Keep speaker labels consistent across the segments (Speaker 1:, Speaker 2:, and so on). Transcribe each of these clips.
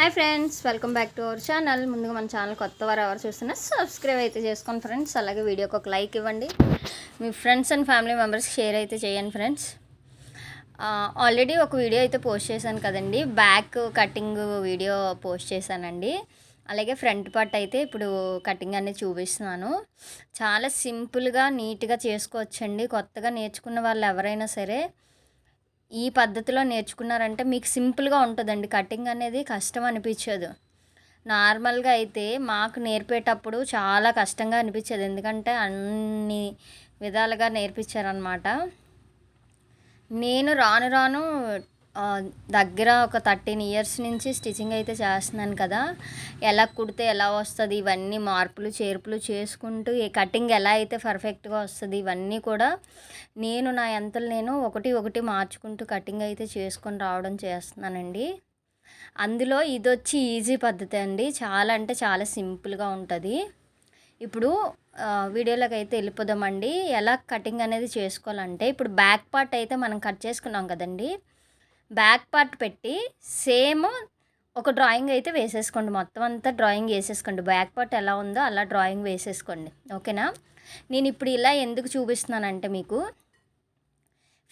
Speaker 1: Hi friends, welcome back to our channel. ముందుగా మన channel కొత్త వారు ఎవరు చూస్తున్నా సబ్స్క్రైబ్ అయితే చేసుకోండి ఫ్రెండ్స్. అలాగే వీడియోకి ఒక లైక్ ఇవ్వండి, మీ ఫ్రెండ్స్ అండ్ ఫ్యామిలీ మెంబర్స్కి షేర్ అయితే చేయండి ఫ్రెండ్స్. ఆల్రెడీ ఒక వీడియో అయితే పోస్ట్ చేశాను కదండి, బ్యాక్ కటింగ్ వీడియో పోస్ట్ చేశానండి. అలాగే ఫ్రంట్ పార్ట్ అయితే ఇప్పుడు కటింగ్ అనేది చూపిస్తున్నాను. చాలా సింపుల్గా నీట్గా చేసుకోవచ్చండి. కొత్తగా నేర్చుకున్న వాళ్ళు ఎవరైనా సరే ఈ పద్ధతిలో నేర్చుకున్నారంటే మీకు సింపుల్గా ఉంటుందండి. కటింగ్ అనేది కష్టం అనిపించదు. నార్మల్గా అయితే మాకు నేర్పేటప్పుడు చాలా కష్టంగా అనిపించేది, ఎందుకంటే అన్ని విధాలుగా నేర్పించారనమాట. నేను రాను రాను దగ్గర ఒక 13 ఇయర్స్ నుంచి స్టిచ్చింగ్ అయితే చేస్తున్నాను కదా. ఎలా కుడితే ఎలా వస్తుంది, ఇవన్నీ మార్పులు చేర్పులు చేసుకుంటూ ఈ కటింగ్ ఎలా అయితే పర్ఫెక్ట్గా వస్తుంది, ఇవన్నీ కూడా నేను నా ఎంతలు నేను ఒకటి ఒకటి మార్చుకుంటూ కటింగ్ అయితే చేసుకొని రావడం చేస్తున్నానండి. అందులో ఇది వచ్చి ఈజీ పద్ధతి అండి. చాలా అంటే చాలా సింపుల్గా ఉంటుంది. ఇప్పుడు వీడియోలోకి అయితే వెళ్ళిపోదామండి. ఎలా కటింగ్ అనేది చేసుకోవాలంటే, ఇప్పుడు బ్యాక్ పార్ట్ అయితే మనం కట్ చేసుకున్నాం కదండి. బ్యాక్ పార్ట్ పెట్టి సేమ్ ఒక డ్రాయింగ్ అయితే వేసేసుకోండి. మొత్తం అంతా డ్రాయింగ్ వేసేసుకోండి. బ్యాక్ పార్ట్ ఎలా ఉందో అలా డ్రాయింగ్ వేసేసుకోండి, ఓకేనా. నేను ఇప్పుడు ఇలా ఎందుకు చూపిస్తున్నానంటే, మీకు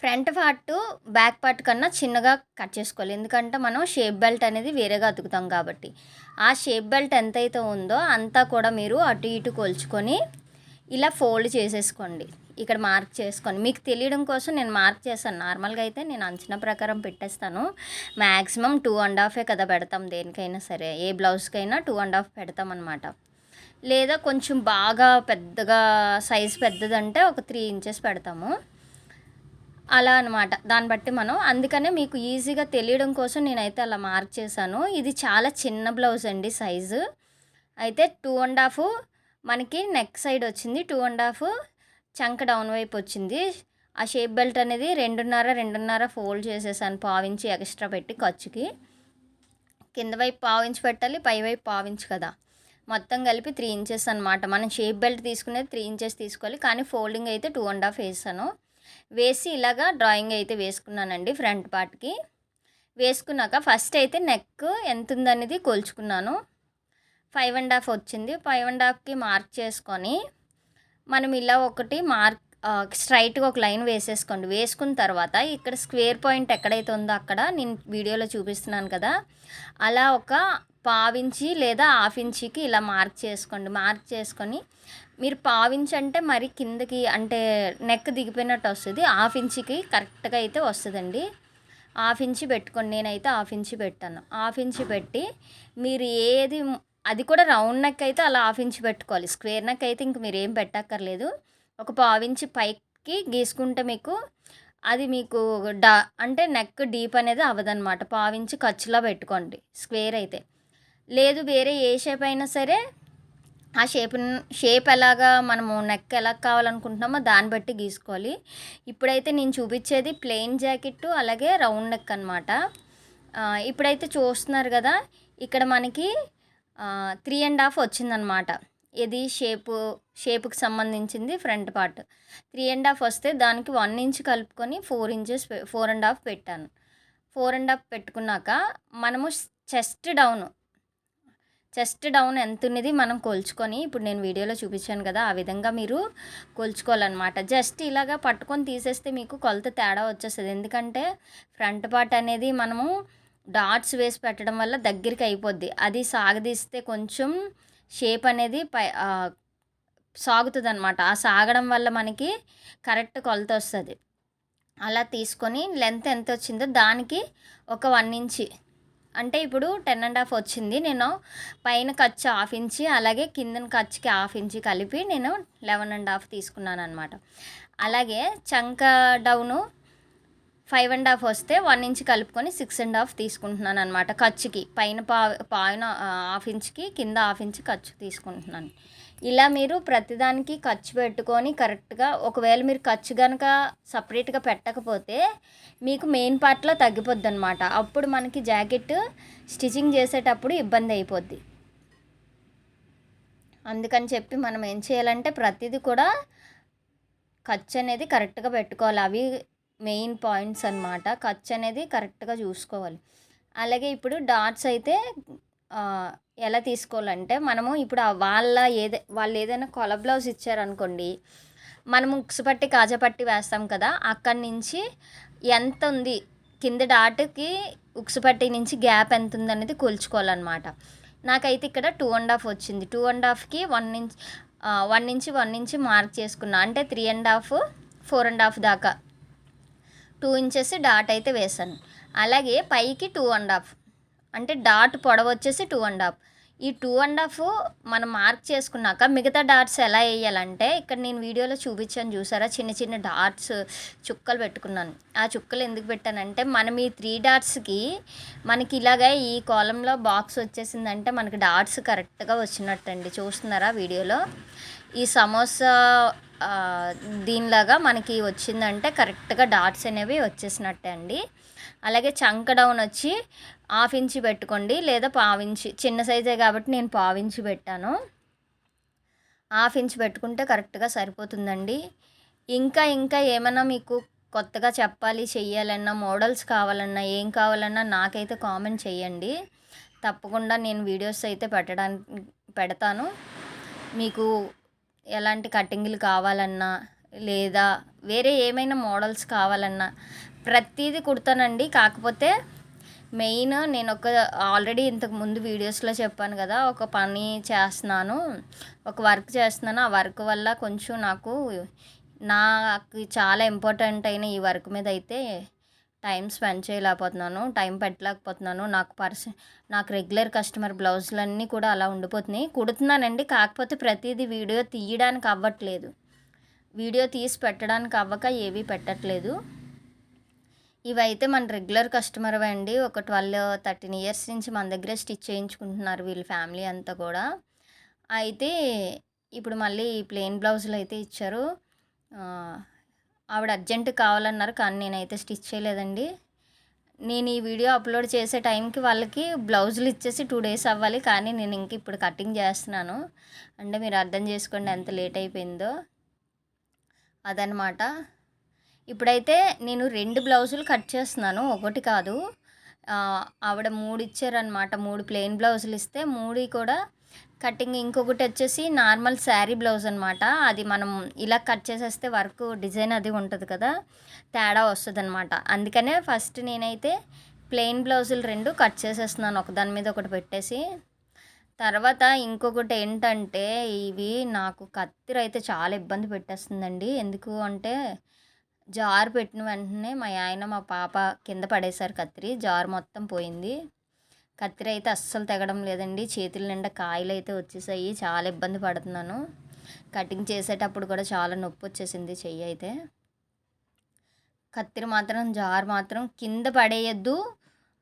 Speaker 1: ఫ్రంట్ పార్ట్ బ్యాక్ పార్ట్ కన్నా చిన్నగా కట్ చేసుకోవాలి. ఎందుకంటే మనం షేప్ బెల్ట్ అనేది వేరేగా అతుకుతాం కాబట్టి. ఆ షేప్ బెల్ట్ ఎంతైతే ఉందో అంతా కూడా మీరు అటు ఇటు కొలుచుకొని ఇలా ఫోల్డ్ చేసేసుకోండి. ఇక్కడ మార్క్ చేసుకొని మీకు తెలియడం కోసం నేను మార్క్ చేశాను. నార్మల్గా అయితే నేను అంచనా ప్రకారం పెట్టేస్తాను. మ్యాక్సిమం 2.5 కదా పెడతాం దేనికైనా సరే. ఏ బ్లౌజ్కైనా 2.5 పెడతాం అనమాట. లేదా కొంచెం బాగా పెద్దగా సైజ్ పెద్దదంటే ఒక 3 ఇంచెస్ పెడతాము, అలా అనమాట. దాన్ని బట్టి మనం, అందుకనే మీకు ఈజీగా తెలియడం కోసం నేనైతే అలా మార్క్ చేశాను. ఇది చాలా చిన్న బ్లౌజ్ అండి. సైజు అయితే 2.5 మనకి నెక్ సైడ్ వచ్చింది, 2.5 చంక డౌన్ వైపు వచ్చింది. ఆ షేప్ బెల్ట్ అనేది 2.5 ఫోల్డ్ చేసేసాను, పావించి ఎక్స్ట్రా పెట్టి ఖర్చుకి. కింద వైపు పావించి పెట్టాలి, పై వైపు పావించి కదా. మొత్తం కలిపి 3 ఇంచెస్ అనమాట. మనం షేప్ బెల్ట్ తీసుకునేది 3 ఇంచెస్ తీసుకోవాలి, కానీ ఫోల్డింగ్ అయితే 2.5 వేసాను. వేసి ఇలాగా డ్రాయింగ్ అయితే వేసుకున్నానండి. ఫ్రంట్ పార్ట్కి వేసుకున్నాక ఫస్ట్ అయితే నెక్ ఎంత ఉందనేది కొలుచుకున్నాను. 5.5 వచ్చింది. 5.5కి మార్క్ చేసుకొని మనం ఇలా ఒకటి మార్క్ స్ట్రైట్గా ఒక లైన్ వేసేసుకోండి. వేసుకున్న తర్వాత ఇక్కడ స్క్వేర్ పాయింట్ ఎక్కడైతే ఉందో అక్కడ నేను వీడియోలో చూపిస్తున్నాను కదా, అలా ఒక పావించి లేదా హాఫ్ ఇంచికి ఇలా మార్క్ చేసుకోండి. మార్క్ చేసుకొని మీరు పావించి అంటే మరి కిందకి అంటే నెక్ దిగిపోయినట్టు వస్తుంది. హాఫ్ ఇంచికి కరెక్ట్గా అయితే వస్తుందండి. హాఫ్ ఇంచి పెట్టుకోండి. నేనైతే హాఫ్ ఇంచి పెట్టాను. హాఫ్ ఇంచి పెట్టి మీరు ఏది, అది కూడా రౌండ్ నెక్ అయితే అలా హాఫ్ ఇంచి పెట్టుకోవాలి. స్క్వేర్ నెక్ అయితే ఇంక మీరు ఏం పెట్టక్కర్లేదు. ఒక పావించి పైకి గీసుకుంటే మీకు అది మీకు అంటే నెక్ డీప్ అనేది అవ్వదన్నమాట. పావించి ఖర్చులా పెట్టుకోండి స్క్వేర్ అయితే. లేదు వేరే ఏ షేప్ అయినా సరే ఆ షేప్ ఎలాగా మనము నెక్ ఎలా కావాలనుకుంటున్నామో దాన్ని బట్టి గీసుకోవాలి. ఇప్పుడైతే నేను చూపించేది ప్లెయిన్ జాకెట్ అలాగే రౌండ్ నెక్ అనమాట. ఇప్పుడైతే చూస్తున్నారు కదా, ఇక్కడ మనకి 3.5 వచ్చిందనమాట. ఇది షేపుకి సంబంధించింది ఫ్రంట్ పార్ట్. 3.5 వస్తే దానికి 1 ఇంచ్ కలుపుకొని 4 ఇంచెస్ 4.5 పెట్టాను. 4.5 పెట్టుకున్నాక మనము చెస్ట్ డౌన్ ఎంత ఉన్నది మనం కొలుచుకొని, ఇప్పుడు నేను వీడియోలో చూపించాను కదా ఆ విధంగా మీరు కొలుచుకోవాలన్నమాట. జస్ట్ ఇలాగా పట్టుకొని తీసేస్తే మీకు కొలత తేడా వచ్చేస్తుంది. ఎందుకంటే ఫ్రంట్ పార్ట్ అనేది మనము డాట్స్ వేసి పెట్టడం వల్ల దగ్గరికి అయిపోద్ది. అది సాగదీస్తే కొంచెం షేప్ అనేది సాగుతుంది అనమాట. ఆ సాగడం వల్ల మనకి కరెక్ట్ కొలత వస్తుంది. అలా తీసుకొని లెంత్ ఎంత వచ్చిందో దానికి ఒక 1 ఇంచి అంటే ఇప్పుడు 10.5 వచ్చింది. నేను పైన ఖర్చు హాఫ్ ఇంచి అలాగే కిందన ఖర్చుకి హాఫ్ ఇంచి కలిపి నేను 11.5 తీసుకున్నాను అనమాట. అలాగే చంక డౌను 5.5 వస్తే 1 ఇంచ్ కలుపుకొని 6.5 తీసుకుంటున్నాను అనమాట. ఖర్చుకి పైన హాఫ్ ఇంచ్కి కింద హాఫ్ ఇంచ్ ఖర్చు తీసుకుంటున్నాను. ఇలా మీరు ప్రతిదానికి ఖర్చు పెట్టుకొని కరెక్ట్గా, ఒకవేళ మీరు ఖర్చు కనుక సపరేట్గా పెట్టకపోతే మీకు మెయిన్ పార్ట్లో తగ్గిపోద్ది అనమాట. అప్పుడు మనకి జాకెట్ స్టిచ్చింగ్ చేసేటప్పుడు ఇబ్బంది అయిపోద్ది. అందుకని చెప్పి మనం ఏం చేయాలంటే ప్రతిదీ కూడా ఖర్చు అనేది కరెక్ట్గా పెట్టుకోవాలి. అవి మెయిన్ పాయింట్స్ అనమాట. ఖర్చు అనేది కరెక్ట్గా చూసుకోవాలి. అలాగే ఇప్పుడు డాట్స్ అయితే ఎలా తీసుకోవాలంటే మనము ఇప్పుడు వాళ్ళు ఏదైనా కొల బ్లౌజ్ ఇచ్చారనుకోండి, మనం ఉక్సు పట్టి కాజా పట్టి వేస్తాం కదా, అక్కడి నుంచి ఎంత ఉంది కింద డాట్కి ఉక్సు పట్టి నుంచి గ్యాప్ ఎంత ఉందనేది కొలుచుకోవాలన్నమాట. నాకైతే ఇక్కడ 2.5 వచ్చింది. 2.5కి 1 ఇంచ్ మార్క్ చేసుకున్నా, అంటే 3.5 4.5 దాకా 2 ఇంచెస్ డాట్ అయితే వేసాను. అలాగే పైకి 2.5, అంటే డాట్ పొడవు వచ్చేసి 2.5. ఈ 2.5 మనం మార్క్ చేసుకున్నాక మిగతా డాట్స్ ఎలా వేయాలంటే, ఇక్కడ నేను వీడియోలో చూపించాను చూసారా, చిన్న చిన్న డాట్స్ చుక్కలు పెట్టుకున్నాను. ఆ చుక్కలు ఎందుకు పెట్టానంటే, మనం ఈ 3 డాట్స్కి మనకి ఇలాగ ఈ కాలంలో బాక్స్ వచ్చేసిందంటే మనకి డాట్స్ కరెక్ట్గా వచ్చినట్టండి. చూస్తున్నారా వీడియోలో, ఈ సమోసా దీనిలాగా మనకి వచ్చిందంటే కరెక్ట్గా డాట్స్ అనేవి వచ్చేసినట్టే అండి. అలాగే చంక డౌన్ వచ్చి 1/2 ఇంచ్ పెట్టుకోండి, లేదా 1/4 ఇంచ్. చిన్న సైజే కాబట్టి నేను 1/4 ఇంచ్ పెట్టాను. 1/2 ఇంచ్ పెట్టుకుంటే కరెక్ట్గా సరిపోతుందండి. ఇంకా ఏమైనా మీకు కొత్తగా చెప్పాలి, చెయ్యాలన్నా, మోడల్స్ కావాలన్నా, ఏం కావాలన్నా నాకైతే కామెంట్ చేయండి. తప్పకుండా నేను వీడియోస్ అయితే పెడతాను. మీకు ఎలాంటి కటింగ్లు కావాలన్నా, లేదా వేరే ఏమైనా మోడల్స్ కావాలన్నా ప్రతిదీ కుడతానండి. కాకపోతే మెయిన్ నేను ఆల్రెడీ ఇంతకు ముందు వీడియోస్లో చెప్పాను కదా, ఒక పని చేస్తున్నాను, ఒక వర్క్ చేస్తున్నాను. ఆ వర్క్ వల్ల కొంచెం నాకు చాలా ఇంపార్టెంట్ అయిన ఈ వర్క్ మీద అయితే టైం స్పెండ్ చేయలేకపోతున్నాను, టైం పెట్టలేకపోతున్నాను. నాకు రెగ్యులర్ కస్టమర్ బ్లౌజులన్నీ కూడా అలా ఉండిపోతున్నాయి. కుడుతున్నానండి, కాకపోతే ప్రతిదీ వీడియో తీయడానికి అవ్వట్లేదు. వీడియో తీసి పెట్టడానికి అవ్వక ఏవీ పెట్టట్లేదు. ఇవైతే మన రెగ్యులర్ కస్టమర్ అండి. ఒక 12-13 ఇయర్స్ నుంచి మన దగ్గరే స్టిచ్ చేయించుకుంటున్నారు వీళ్ళ ఫ్యామిలీ అంతా కూడా. అయితే ఇప్పుడు మళ్ళీ ప్లెయిన్ బ్లౌజులు అయితే ఇచ్చారు. ఆవిడ అర్జెంట్ కావాలన్నారు, కానీ నేనైతే స్టిచ్ చేయలేదండి. నేను ఈ వీడియో అప్లోడ్ చేసే టైంకి వాళ్ళకి బ్లౌజులు ఇచ్చేసి 2 డేస్ అవ్వాలి, కానీ నేను ఇంక ఇప్పుడు కటింగ్ చేస్తున్నాను. అంటే మీరు అర్థం చేసుకోండి ఎంత లేట్ అయిపోయిందో. అదనమాట. ఇప్పుడైతే నేను 2 బ్లౌజులు కట్ చేస్తున్నాను, ఒకటి కాదు. ఆవిడ 3 ఇచ్చారనమాట. 3 ప్లెయిన్ బ్లౌజులు ఇస్తే 3 కూడా కటింగ్. ఇంకొకటి వచ్చేసి నార్మల్ శారీ బ్లౌజ్ అనమాట. అది మనం ఇలా కట్ చేసేస్తే వర్క్ డిజైన్ అది ఉంటుంది కదా, తేడా వస్తుంది అనమాట. అందుకనే ఫస్ట్ నేనైతే ప్లెయిన్ బ్లౌజులు 2 కట్ చేసేస్తున్నాను, ఒకదాని మీద ఒకటి పెట్టేసి. తర్వాత ఇంకొకటి ఏంటంటే, ఇవి నాకు కత్తిరి అయితే చాలా ఇబ్బంది పెట్టేస్తుందండి. ఎందుకు అంటే, జారు పెట్టిన వెంటనే మా ఆయన మా పాప కింద పడేశారు కత్తిరి, జారు మొత్తం పోయింది. కత్తిరి అయితే అస్సలు తెగడం లేదండి, చేతుల నిండా కాయలు అయితే వచ్చేసాయి. చాలా ఇబ్బంది పడుతున్నాను. కటింగ్ చేసేటప్పుడు కూడా చాలా నొప్పి వచ్చేసింది చెయ్యి అయితే. కత్తిరి మాత్రం, జారు మాత్రం కింద పడేయద్దు.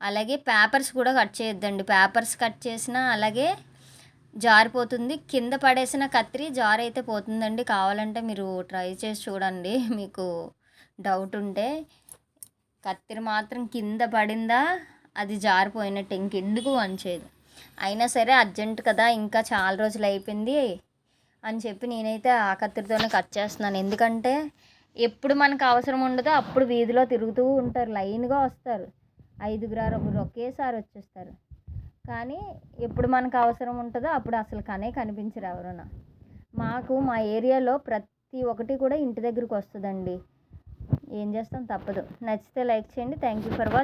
Speaker 1: అలాగే పేపర్స్ కూడా కట్ చేయొద్దండి. పేపర్స్ కట్ చేసినా అలాగే జారిపోతుంది. కింద పడేసిన కత్తిరి జారు అయితే పోతుందండి. కావాలంటే మీరు ట్రై చేసి చూడండి, మీకు డౌట్ ఉంటే. కత్తిరి మాత్రం కింద పడిందా అది జారిపోయినట్టు, ఇంకెందుకు వంచేది. అయినా సరే అర్జెంట్ కదా, ఇంకా చాలా రోజులు అయిపోయింది అని చెప్పి నేనైతే ఆ కత్తిరితోనే కట్ చేస్తున్నాను. ఎందుకంటే ఎప్పుడు మనకు అవసరం ఉండదో అప్పుడు వీధిలో తిరుగుతూ ఉంటారు, లైన్గా వస్తారు. 5 ఒకేసారి వచ్చేస్తారు. కానీ ఎప్పుడు మనకు అవసరం ఉంటుందో అప్పుడు అసలు కనిపించరు ఎవరైనా. మా ఏరియాలో ప్రతి ఒక్కటి కూడా ఇంటి దగ్గరికి వస్తుందండి. ఏం చేస్తాం, తప్పదు. నచ్చితే లైక్ చేయండి. Thank you for watching.